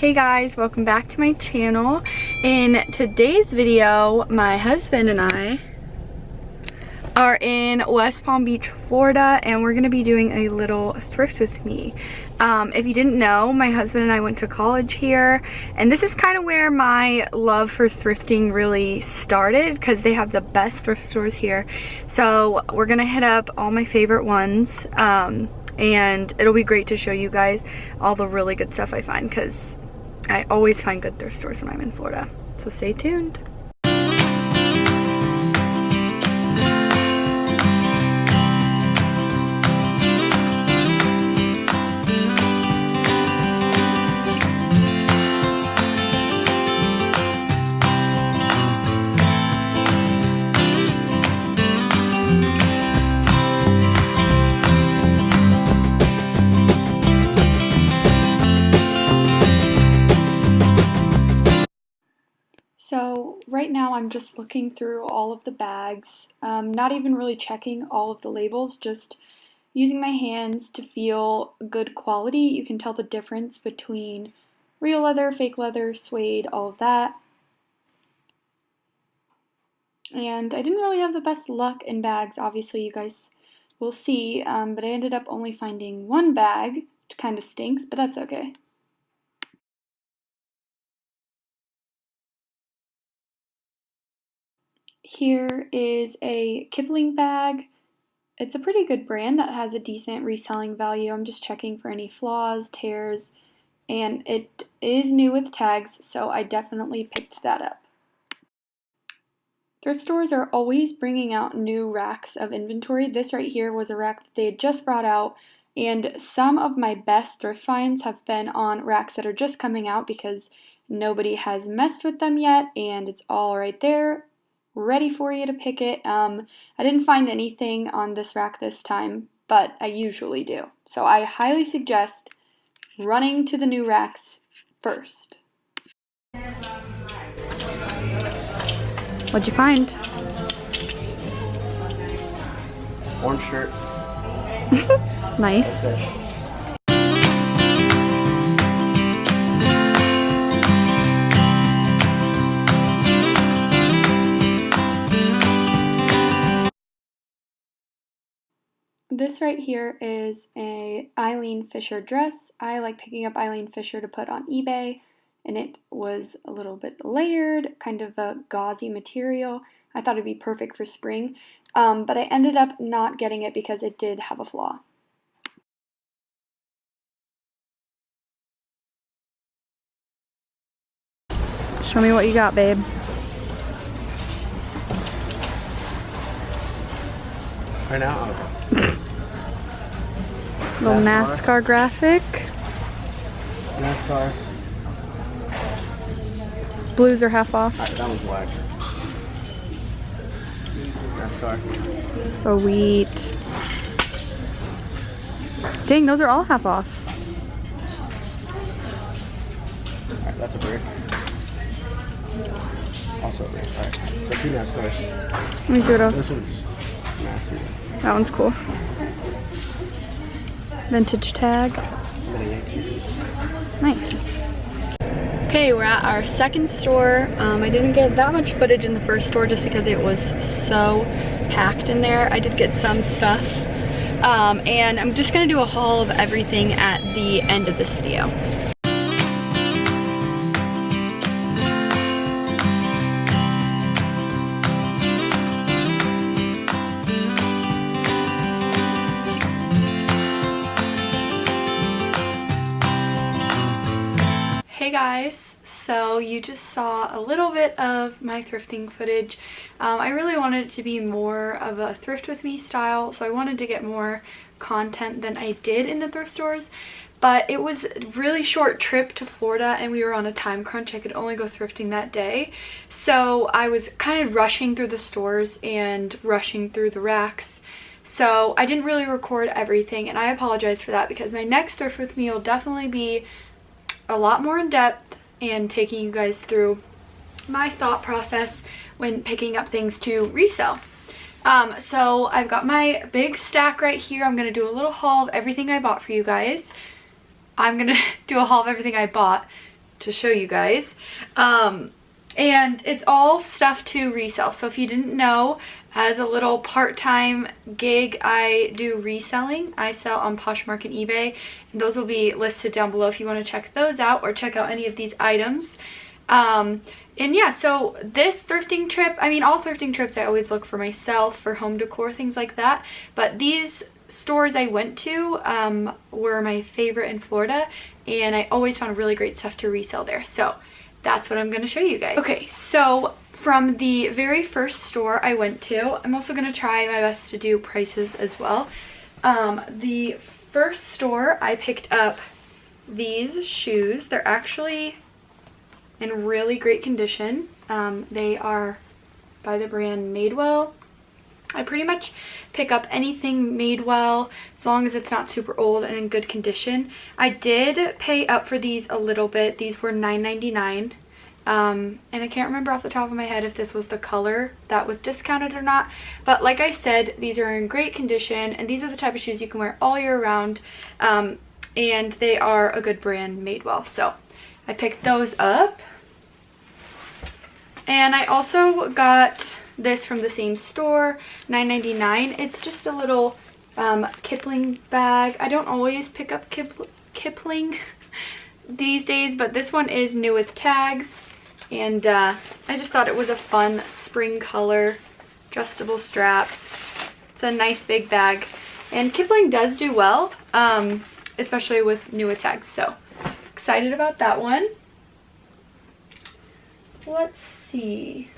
Hey guys, welcome back to my channel. In today's video, my husband and I are in West Palm Beach, Florida, and we're gonna be doing a little thrift with me. If you didn't know, my husband and I went to college here, and this is kind of where my love for thrifting really started because they have the best thrift stores here. So we're gonna hit up all my favorite ones, and it'll be great to show you guys all the really good stuff I find because I always find good thrift stores when I'm in Florida. So stay tuned. So right now I'm just looking through all of the bags, not even really checking all of the labels, just using my hands to feel good quality. You can tell the difference between real leather, fake leather, suede, all of that. And I didn't really have the best luck in bags, obviously you guys will see, but I ended up only finding one bag, which kind of stinks, but that's okay. Here is a Kipling bag. It's a pretty good brand that has a decent reselling value. I'm just checking for any flaws, tears, and it is new with tags, so I definitely picked that up. Thrift stores are always bringing out new racks of inventory. This right here was a rack that they had just brought out, and some of my best thrift finds have been on racks that are just coming out because nobody has messed with them yet, and it's all right there, ready for you to pick it. I didn't find anything on this rack this time, but I usually do. So I highly suggest running to the new racks first. What'd you find? Orange shirt. Nice. This right here is a Eileen Fisher dress. I like picking up Eileen Fisher to put on eBay, and it was a little bit layered, kind of a gauzy material. I thought it'd be perfect for spring, but I ended up not getting it because it did have a flaw. Show me what you got, babe. Right now. Little NASCAR graphic. NASCAR. Blues are half off. Alright, that one's whack. NASCAR. Sweet. Dang, those are all half off. Alright, that's a brick. Also a brick. Alright, so 2 NASCARs. Let me see what else. This one's nasty. That one's cool. Vintage tag. Nice. Okay, we're at our second store. I didn't get that much footage in the first store just because it was so packed in there. I did get some stuff. And I'm just gonna do a haul of everything at the end of this video. Hey guys, so you just saw a little bit of my thrifting footage. I really wanted it to be more of a thrift with me style, so I wanted to get more content than I did in the thrift stores, but it was a really short trip to Florida and we were on a time crunch. I could only go thrifting that day, so I was kind of rushing through the stores and rushing through the racks. So I didn't really record everything, and I apologize for that because my next thrift with me will definitely be a lot more in depth and taking you guys through my thought process when picking up things to resell. So I've got my big stack right here. I'm going to do a little haul of everything I bought for you guys. I'm going to do a haul of everything I bought to show you guys. And it's all stuff to resell. So if you didn't know, as a little part-time gig, I do reselling. I sell on Poshmark and eBay, and those will be listed down below if you want to check those out or check out any of these items. And yeah, so this thrifting trip, I mean, all thrifting trips I always look for myself, for home decor, things like that. But these stores I went to were my favorite in Florida, and I always found really great stuff to resell there. So that's what I'm going to show you guys. Okay, so from the very first store I went to, I'm also going to try my best to do prices as well. The first store I picked up these shoes. They're actually in really great condition. They are by the brand Madewell. I pretty much pick up anything Madewell as long as it's not super old and in good condition. I did pay up for these a little bit. These were $9.99. And I can't remember off the top of my head if this was the color that was discounted or not. But like I said, these are in great condition, and these are the type of shoes you can wear all year round. And they are a good brand, Madewell. So I picked those up. And I also got this from the same store, $9.99. It's just a little Kipling bag. I don't always pick up Kipling these days, but this one is new with tags. And I just thought it was a fun spring color, adjustable straps. It's a nice big bag. And Kipling does do well, especially with new with tags. So excited about that one. Let's see.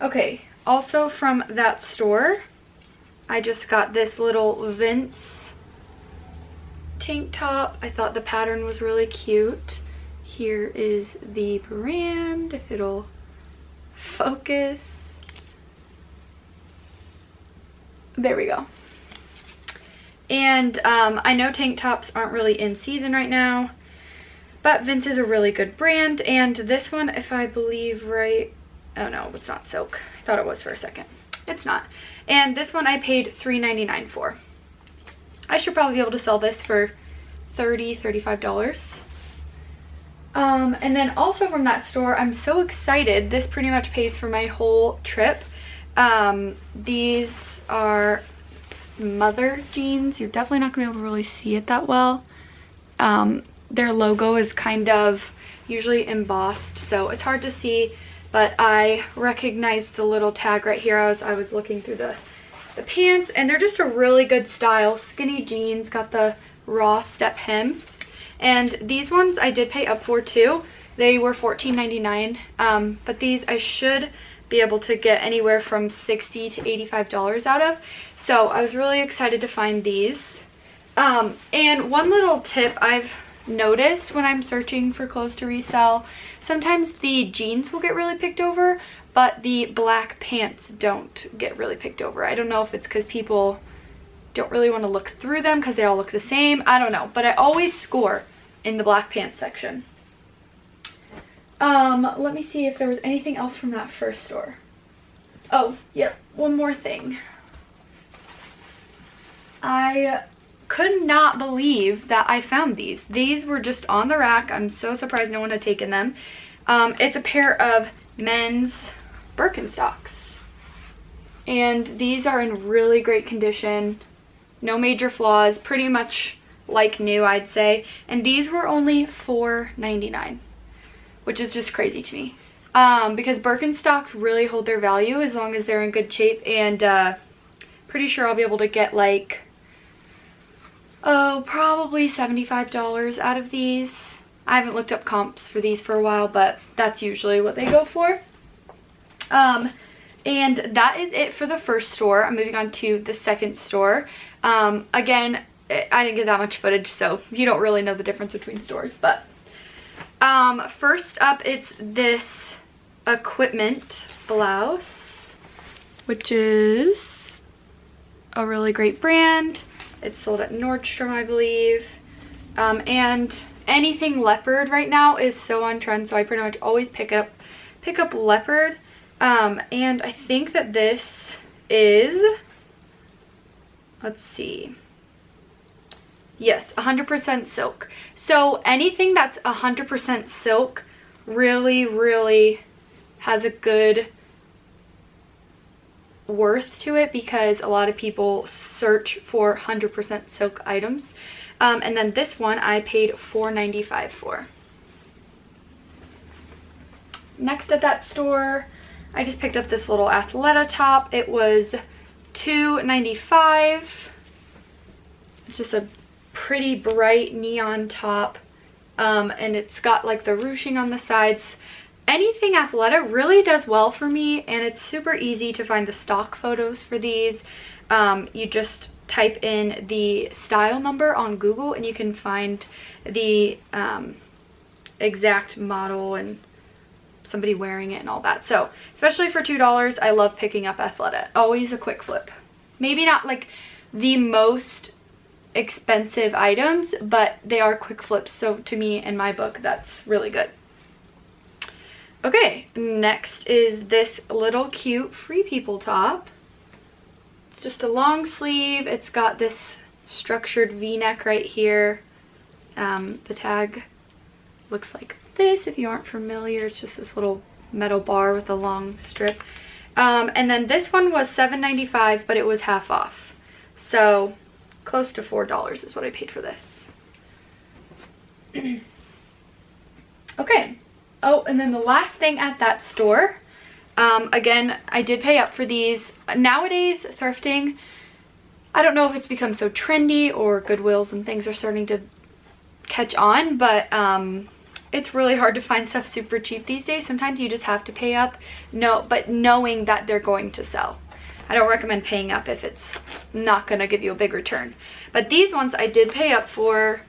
Okay, also from that store, I just got this little Vince tank top. I thought the pattern was really cute. Here is the brand, if it'll focus. There we go. And I know tank tops aren't really in season right now, but Vince is a really good brand. And this one, if I believe right, oh no, it's not silk. I thought it was for a second. It's not. And this one I paid $3.99 for. I should probably be able to sell this for $30, $35. And then also from that store, I'm so excited. This pretty much pays for my whole trip. These are Mother jeans. You're definitely not going to be able to really see it that well. Their logo is kind of usually embossed, so it's hard to see, but I recognized the little tag right here as I was looking through the pants, and they're just a really good style. Skinny jeans, got the raw step hem. And these ones I did pay up for too. They were $14.99, but these I should be able to get anywhere from $60 to $85 out of. So I was really excited to find these. And one little tip I've noticed when I'm searching for clothes to resell, sometimes the jeans will get really picked over, but the black pants don't get really picked over. I don't know if it's because people don't really want to look through them because they all look the same. I don't know, but I always score in the black pants section. Let me see if there was anything else from that first store. Oh, yep, one more thing. I could not believe that I found these. These were just on the rack. I'm so surprised no one had taken them. It's a pair of men's Birkenstocks. And these are in really great condition. No major flaws. Pretty much like new, I'd say. And these were only $4.99, which is just crazy to me. Because Birkenstocks really hold their value as long as they're in good shape. And pretty sure I'll be able to get like, oh, probably $75 out of these. I haven't looked up comps for these for a while, but that's usually what they go for. And that is it for the first store. I'm moving on to the second store. Again, I didn't get that much footage, so you don't really know the difference between stores. But first up, it's this equipment blouse, which is a really great brand. It's sold at Nordstrom, I believe. And anything leopard right now is so on trend, so I pretty much always pick up leopard. And I think that this is, let's see, yes, 100% silk. So anything that's 100% silk really has a good worth to it because a lot of people search for 100% silk items. And then this one I paid $4.95 for. Next at that store, I just picked up this little Athleta top. It was $2.95. It's just a pretty bright neon top, and it's got like the ruching on the sides. Anything Athleta really does well for me, and it's super easy to find the stock photos for these. You just type in the style number on Google and you can find the exact model and somebody wearing it and all that. So especially for $2, I love picking up Athleta. Always a quick flip. Maybe not like the most expensive items, but they are quick flips, so to me, in my book, that's really good. Okay, next is this little cute Free People top. It's just a long sleeve. It's got this structured v-neck right here. The tag looks like this. If you aren't familiar, it's just this little metal bar with a long strip. And then this one was $7.95, but it was half off, so close to $4 is what I paid for this. Okay. Oh, and then the last thing at that store, again, I did pay up for these. Nowadays, thrifting, I don't know if it's become so trendy or Goodwills and things are starting to catch on, but it's really hard to find stuff super cheap these days. Sometimes you just have to pay up, but knowing that they're going to sell. I don't recommend paying up if it's not going to give you a big return. But these ones I did pay up for.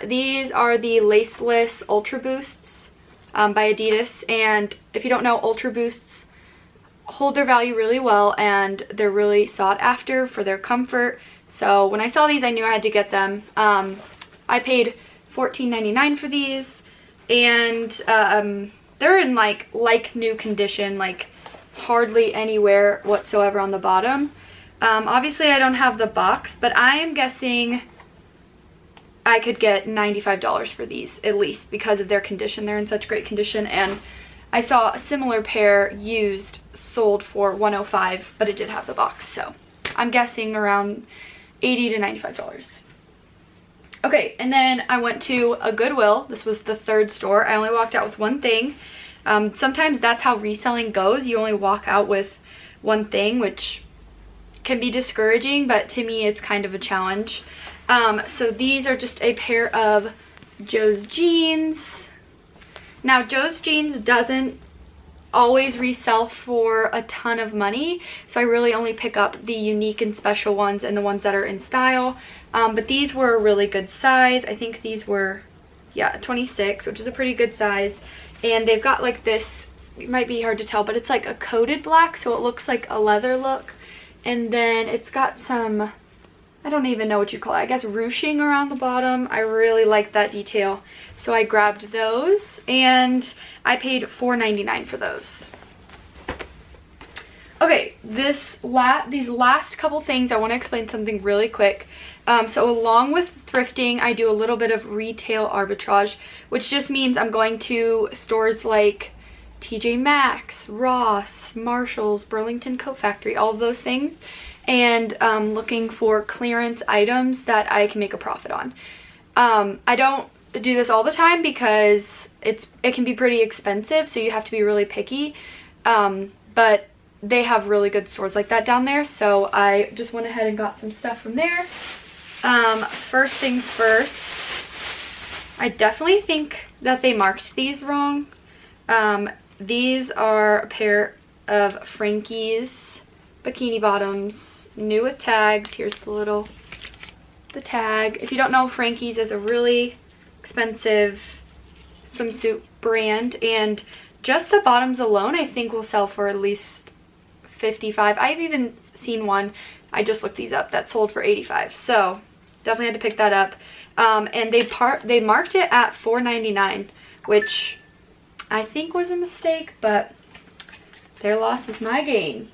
These are the Laceless Ultra Boosts by Adidas. And if you don't know, Ultra Boosts hold their value really well, and they're really sought after for their comfort. So when I saw these, I knew I had to get them. I paid $14.99 for these. And they're in like new condition, like hardly anywhere whatsoever on the bottom. Obviously I don't have the box, but I am guessing I could get $95 for these at least because of their condition. They're in such great condition, and I saw a similar pair used sold for $105, but it did have the box, so I'm guessing around $80 to $95. Okay, and then I went to a Goodwill. This was the third store. I only walked out with one thing. Sometimes that's how reselling goes. You only walk out with one thing, which can be discouraging, but to me it's kind of a challenge. So these are just a pair of Joe's jeans. Now, Joe's jeans doesn't always resell for a ton of money, so I really only pick up the unique and special ones and the ones that are in style. But these were a really good size. I think these were, yeah, 26, which is a pretty good size. And they've got like this, it might be hard to tell, but it's like a coated black, so it looks like a leather look. And then it's got some, I don't even know what you call it, I guess ruching around the bottom. I really like that detail, so I grabbed those, and I paid $4.99 for those. Okay, these last couple things, I want to explain something really quick. So along with thrifting, I do a little bit of retail arbitrage, which just means I'm going to stores like TJ Maxx, Ross, Marshalls, Burlington Coat Factory, all of those things, and looking for clearance items that I can make a profit on. I don't do this all the time because it can be pretty expensive, so you have to be really picky, but they have really good stores like that down there, so I just went ahead and got some stuff from there. First things first, I definitely think that they marked these wrong. These are a pair of Frankie's bikini bottoms, new with tags. Here's the tag. If you don't know, Frankie's is a really expensive swimsuit brand, and just the bottoms alone I think will sell for at least $55. I've even seen one, I just looked these up, that sold for $85, so definitely had to pick that up. And they marked it at $4.99, which I think was a mistake, but their loss is my gain.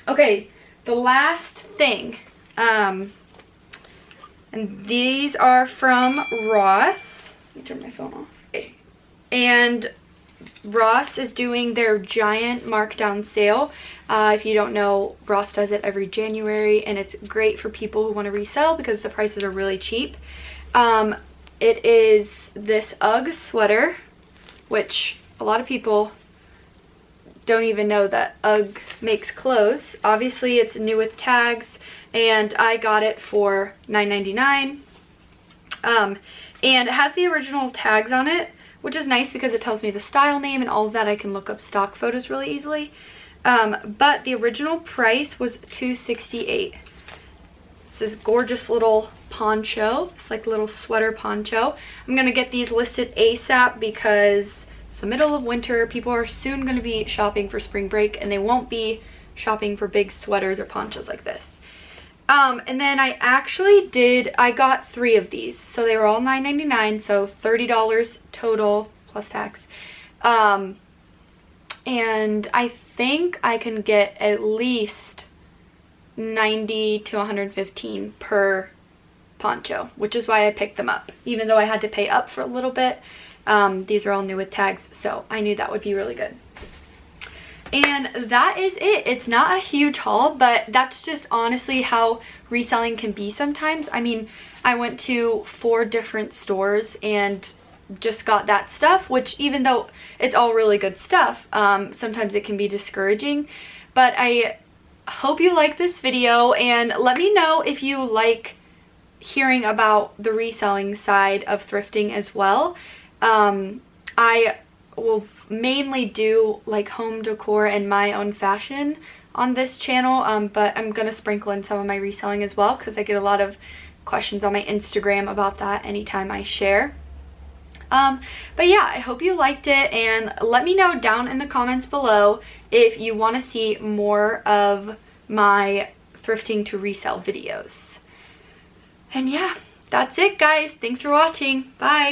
Okay, the last thing, and these are from Ross. Let me turn my phone off. Okay. And Ross is doing their giant markdown sale. If you don't know, Ross does it every January, and it's great for people who want to resell because the prices are really cheap. It is this UGG sweater, which a lot of people don't even know that UGG makes clothes. Obviously, it's new with tags, and I got it for $9.99. And it has the original tags on it, which is nice because it tells me the style name and all of that. I can look up stock photos really easily. But the original price was $268. It's this gorgeous little poncho. It's like a little sweater poncho. I'm gonna get these listed ASAP because it's the middle of winter. People are soon gonna be shopping for spring break, and they won't be shopping for big sweaters or ponchos like this. And then I got 3 of these. So they were all $9.99, so $30 total plus tax. And I think I can get at least $90 to $115 per poncho, which is why I picked them up. Even though I had to pay up for a little bit, these are all new with tags, so I knew that would be really good. And that is it. It's not a huge haul, but that's just honestly how reselling can be sometimes. I mean, I went to 4 different stores and just got that stuff, which even though it's all really good stuff, sometimes it can be discouraging. But I hope you like this video, and let me know if you like hearing about the reselling side of thrifting as well. I will mainly do like home decor and my own fashion on this channel, but I'm gonna sprinkle in some of my reselling as well because I get a lot of questions on my Instagram about that anytime I share. But yeah, I hope you liked it, and let me know down in the comments below if you want to see more of my thrifting to resell videos. And yeah, that's it guys. Thanks for watching. Bye.